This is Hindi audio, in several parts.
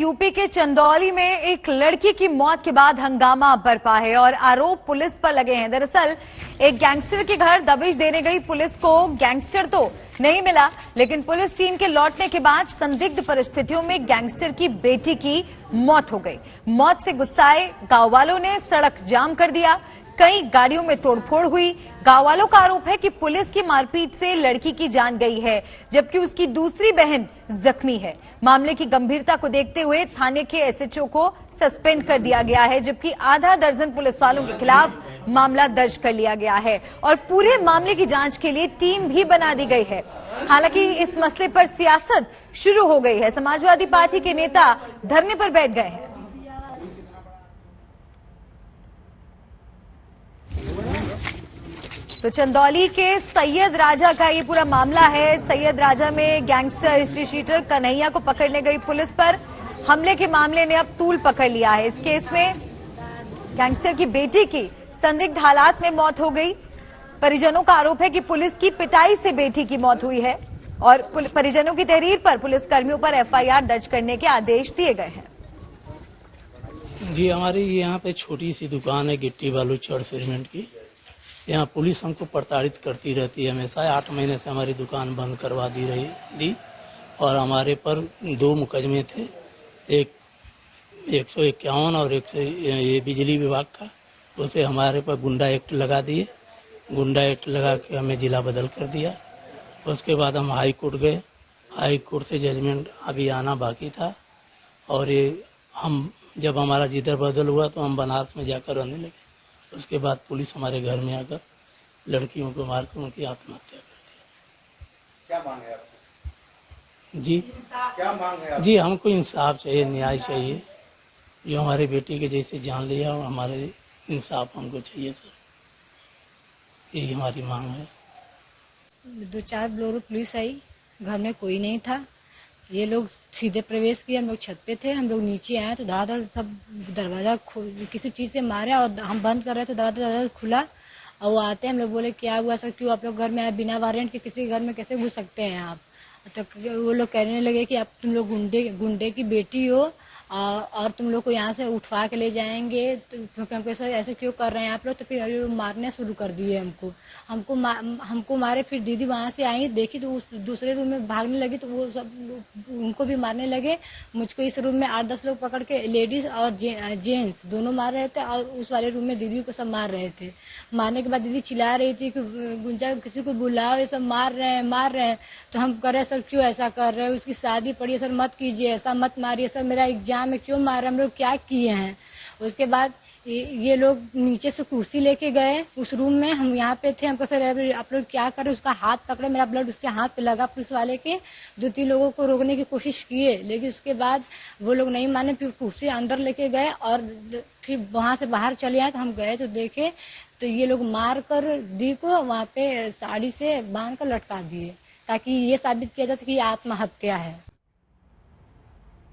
यूपी के चंदौली में एक लड़की की मौत के बाद हंगामा बरपा है और आरोप पुलिस पर लगे हैं। दरअसल एक गैंगस्टर के घर दबिश देने गई पुलिस को गैंगस्टर तो नहीं मिला, लेकिन पुलिस टीम के लौटने के बाद संदिग्ध परिस्थितियों में गैंगस्टर की बेटी की मौत हो गई। मौत से गुस्साए गांव वालों ने सड़क जाम कर दिया, कई गाड़ियों में तोड़फोड़ हुई। गांव वालों का आरोप है कि पुलिस की मारपीट से लड़की की जान गई है, जबकि उसकी दूसरी बहन जख्मी है। मामले की गंभीरता को देखते हुए थाने के एसएचओ को सस्पेंड कर दिया गया है, जबकि आधा दर्जन पुलिस वालों के खिलाफ मामला दर्ज कर लिया गया है और पूरे मामले की जांच के लिए टीम भी बना दी गई है। हालांकि इस मसले पर सियासत शुरू हो गई है। समाजवादी पार्टी के नेता धरने पर बैठ गए हैं। तो चंदौली के सैयद राजा का ये पूरा मामला है। सैयद राजा में गैंगस्टर हिस्ट्री शीटर कन्हैया को पकड़ने गई पुलिस पर हमले के मामले ने अब तूल पकड़ लिया है। इस केस में गैंगस्टर की बेटी की संदिग्ध हालात में मौत हो गई। परिजनों का आरोप है कि पुलिस की पिटाई से बेटी की मौत हुई है और परिजनों की तहरीर पर पुलिस कर्मियों पर एफआईआर दर्ज करने के आदेश दिए गए हैं। जी, हमारी यहाँ पे छोटी सी दुकान है गिट्टी बालू छड़ सीमेंट की। यहाँ पुलिस हमको प्रताड़ित करती रहती है हमेशा। 8 महीने से हमारी दुकान बंद करवा दी और हमारे पर 2 मुकदमे थे, एक 151 और एक से ये बिजली विभाग का। उस पर हमारे पर गुंडा एक्ट लगा दिए। गुंडा एक्ट लगा के हमें जिला बदल कर दिया। उसके बाद हम हाई कोर्ट गए। हाई कोर्ट से जजमेंट अभी आना बाकी था और ये हम जब हमारा जिधर बदल हुआ तो हम बनारस में जाकर रहने लगे। उसके बाद पुलिस हमारे घर में आकर लड़कियों को मारकर उनकी आत्महत्या कर दी। क्या मांग है आपको? जी, क्या मांग है आपको? जी, हमको इंसाफ चाहिए, न्याय चाहिए। जो हमारे बेटी के जैसे जान लिया और हमारे इंसाफ हमको चाहिए सर, यही हमारी मांग है। 2-4 बोलेरो पुलिस आई, घर में कोई नहीं था। ये लोग सीधे प्रवेश किए, हम लोग छत पे थे। हम लोग नीचे आए तो धड़ाधड़ सब दरवाजा किसी चीज से मारे और हम बंद कर रहे थे, दरवाजा खुला और वो आते हम लोग बोले क्या हुआ सर, क्यों आप लोग घर में आए बिना वारंट के, किसी घर में कैसे घुस सकते हैं आप? तो वो लोग कहने लगे कि आप तुम लोग गुंडे की बेटी हो और तुम लोग को यहाँ से उठवा के ले जाएंगे, तो हमको सर ऐसे क्यों कर रहे हैं आप लोग? तो फिर मारने शुरू कर दिए हमको मारे। फिर दीदी वहाँ से आई, देखी तो उस दूसरे रूम में भागने लगी तो वो सब उनको भी मारने लगे। मुझको इस रूम में 8-10 लोग पकड़ के, लेडीज और जेंट्स दोनों मार रहे थे और उस वाले रूम में दीदी को सब मार रहे थे। मारने के बाद दीदी चिल्ला रही थी कि गुंजा किसी को बुलाओ, ये सब मार रहे हैं। तो हम कह रहे सर क्यों ऐसा कर रहे हैं, उसकी शादी पड़ी है सर, मत कीजिए ऐसा, मत मारिए सर, मेरा एग्जाम में क्यों मार रहे, हम लोग क्या किए हैं? उसके बाद ये लोग नीचे से कुर्सी लेके गए उस रूम में, हम यहाँ पे थे। हमको सर आप लोग क्या कर रहे, उसका हाथ पकड़े, मेरा ब्लड उसके हाथ पे लगा। पुलिस वाले के 2-3 लोगों को रोकने की कोशिश किए, लेकिन उसके बाद वो लोग नहीं माने। फिर कुर्सी अंदर लेके गए और फिर वहां से बाहर चले आए। तो हम गए तो देखे तो ये लोग मार कर दी को वहाँ पे साड़ी से बांध कर लटका दिए, ताकि ये साबित किया जाए कि ये आत्महत्या है।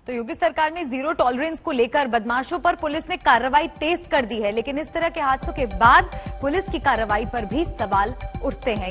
तो योगी सरकार में जीरो टॉलरेंस को लेकर बदमाशों पर पुलिस ने कार्रवाई तेज कर दी है, लेकिन इस तरह के हादसों के बाद पुलिस की कार्रवाई पर भी सवाल उठते हैं।